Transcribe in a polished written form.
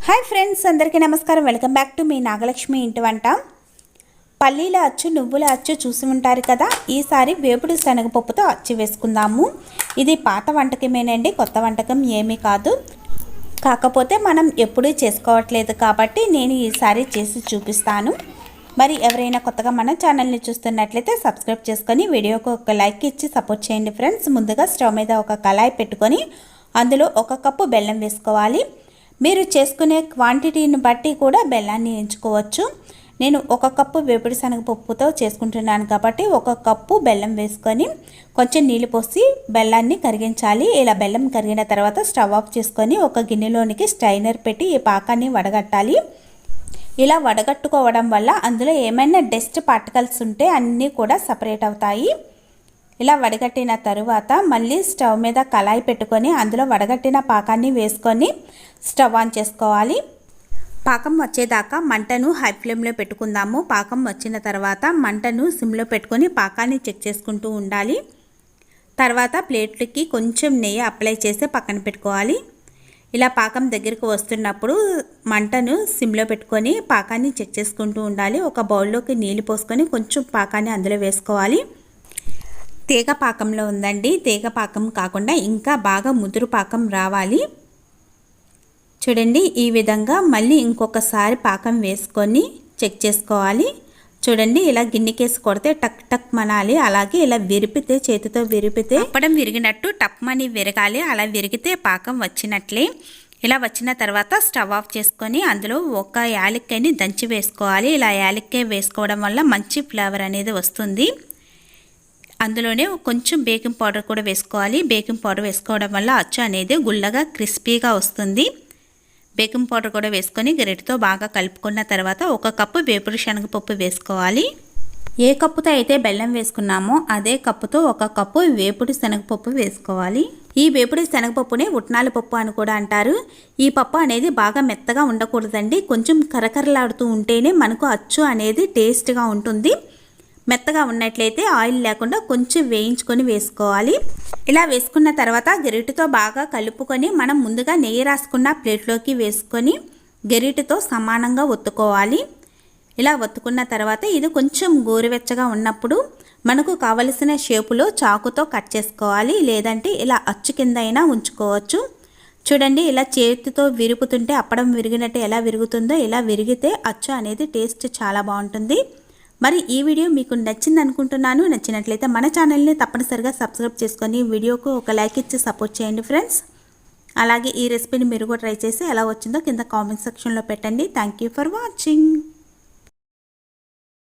Hi friends, అందరికీ నమస్కారం. Welcome back to me Nagalakshmi ఇంటి వంట. పల్లీల అచ్చు, నువ్వుల అచ్చు చూసి ఉంటారు కదా. ఈసారి వేపుడు శనగపప్పుతో అచ్చు వేసుకుందాము. ఇది పాత వంటకమేనండి, కొత్త వంటకం ఏమీ కాదు. కాకపోతే మనం ఎప్పుడూ చేసుకోవట్లేదు కాబట్టి నేను ఈసారి చేసి చూపిస్తాను. మరి ఎవరైనా కొత్తగా మన ఛానల్ని చూస్తున్నట్లయితే సబ్స్క్రైబ్ చేసుకొని వీడియోకి ఒక లైక్ ఇచ్చి సపోర్ట్ చేయండి ఫ్రెండ్స్. ముందుగా స్టవ్ మీద ఒక కళాయి పెట్టుకొని అందులో 1 కప్పు బెల్లం వేసుకోవాలి. మీరు చేసుకునే క్వాంటిటీని బట్టి కూడా బెల్లాన్ని ఎంచుకోవచ్చు. నేను 1 కప్పు వేపుడు శనగపప్పుతో చేసుకుంటున్నాను కాబట్టి 1 కప్పు బెల్లం వేసుకొని కొంచెం నీళ్ళు పోసి బెల్లాన్ని కరిగించాలి. ఇలా బెల్లం కరిగిన తర్వాత స్టవ్ ఆఫ్ చేసుకొని ఒక గిన్నెలోనికి స్ట్రైనర్ పెట్టి ఈ పాకాన్ని వడగట్టాలి. ఇలా వడగట్టుకోవడం వల్ల అందులో ఏమైనా డస్ట్ పార్టికల్స్ ఉంటే అన్నీ కూడా సపరేట్ అవుతాయి. ఇలా వడగట్టిన తరువాత మళ్ళీ స్టవ్ మీద కళాయి పెట్టుకొని అందులో వడగట్టిన పాకాన్ని వేసుకొని స్టవ్ ఆన్ చేసుకోవాలి. పాకం వచ్చేదాకా మంటను హై ఫ్లేమ్లో పెట్టుకుందాము. పాకం వచ్చిన తర్వాత మంటను సిమ్లో పెట్టుకొని పాకాన్ని చెక్ చేసుకుంటూ ఉండాలి. తర్వాత ప్లేట్లకి కొంచెం నెయ్యి అప్లై చేసి పక్కన పెట్టుకోవాలి. ఇలా పాకం దగ్గరికి వస్తున్నప్పుడు మంటను సిమ్లో పెట్టుకొని పాకాన్ని చెక్ చేసుకుంటూ ఉండాలి. ఒక బౌల్లోకి నీళ్ళు పోసుకొని కొంచెం పాకాన్ని అందులో వేసుకోవాలి. తీగ పాకంలో ఉందండి, తీగ పాకం కాకుండా ఇంకా బాగా ముదురు పాకం రావాలి. చూడండి, ఈ విధంగా మళ్ళీ ఇంకొకసారి పాకం వేసుకొని చెక్ చేసుకోవాలి. చూడండి, ఇలా గిన్నెకేసి కొడితే టక్ టక్ మనాలి. అలాగే ఇలా విరిపితే, చేతితో విరిపితే అప్పడం విరిగినట్టు టప్మని విరగాలి. అలా విరిగితే పాకం వచ్చినట్లే. ఇలా వచ్చిన తర్వాత స్టవ్ ఆఫ్ చేసుకొని అందులో ఒక యాలక్కాయని దంచి వేసుకోవాలి. ఇలా యాలక్కాయ వేసుకోవడం వల్ల మంచి ఫ్లేవర్ అనేది వస్తుంది. అందులోనే కొంచెం బేకింగ్ పౌడర్ కూడా వేసుకోవాలి. బేకింగ్ పౌడర్ వేసుకోవడం వల్ల అచ్చు అనేది గుల్లగా క్రిస్పీగా వస్తుంది. బేకింగ్ పౌడర్ కూడా వేసుకొని గరిటెతో బాగా కలుపుకున్న తర్వాత 1 కప్పు వేపుడు శనగపప్పు వేసుకోవాలి. ఏ కప్పుతో అయితే బెల్లం వేసుకున్నామో అదే కప్పుతో 1 కప్పు వేపుడు శనగపప్పు వేసుకోవాలి. ఈ వేపుడు శనగపప్పునే ఉట్నాల పప్పు అని కూడా అంటారు. ఈ పప్పు అనేది బాగా మెత్తగా ఉండకూడదండి, కొంచెం కరకరలాడుతూ ఉంటేనే మనకు అచ్చు అనేది టేస్ట్గా ఉంటుంది. మెత్తగా ఉన్నట్లయితే ఆయిల్ లేకుండా కొంచెం వేయించుకొని వేసుకోవాలి. ఇలా వేసుకున్న తర్వాత గరిటెతో బాగా కలుపుకొని మనం ముందుగా నెయ్యి రాసుకున్న ప్లేట్లోకి వేసుకొని గరిటెతో సమానంగా ఒత్తుకోవాలి. ఇలా ఒత్తుకున్న తర్వాత ఇది కొంచెం గోరువెచ్చగా ఉన్నప్పుడు మనకు కావలసిన షేపులో చాకుతో కట్ చేసుకోవాలి. లేదంటే ఇలా అచ్చు కింద అయినా ఉంచుకోవచ్చు. చూడండి, ఇలా చేతితో విరుపుతుంటే అప్పడం విరిగినట్టు ఎలా విరుగుతుందో ఇలా విరిగితే అచ్చు అనేది టేస్ట్ చాలా బాగుంటుంది. మరి ఈ వీడియో మీకు నచ్చింది అనుకుంటున్నాను. నచ్చినట్లయితే మన ఛానల్ని తప్పనిసరిగా సబ్స్క్రైబ్ చేసుకొని వీడియోకు ఒక లైక్ ఇచ్చి సపోర్ట్ చేయండి ఫ్రెండ్స్. అలాగే ఈ రెసిపీని మీరు కూడా ట్రై చేసి ఎలా వచ్చిందో కింద కామెంట్ సెక్షన్లో పెట్టండి. Thank you for watching.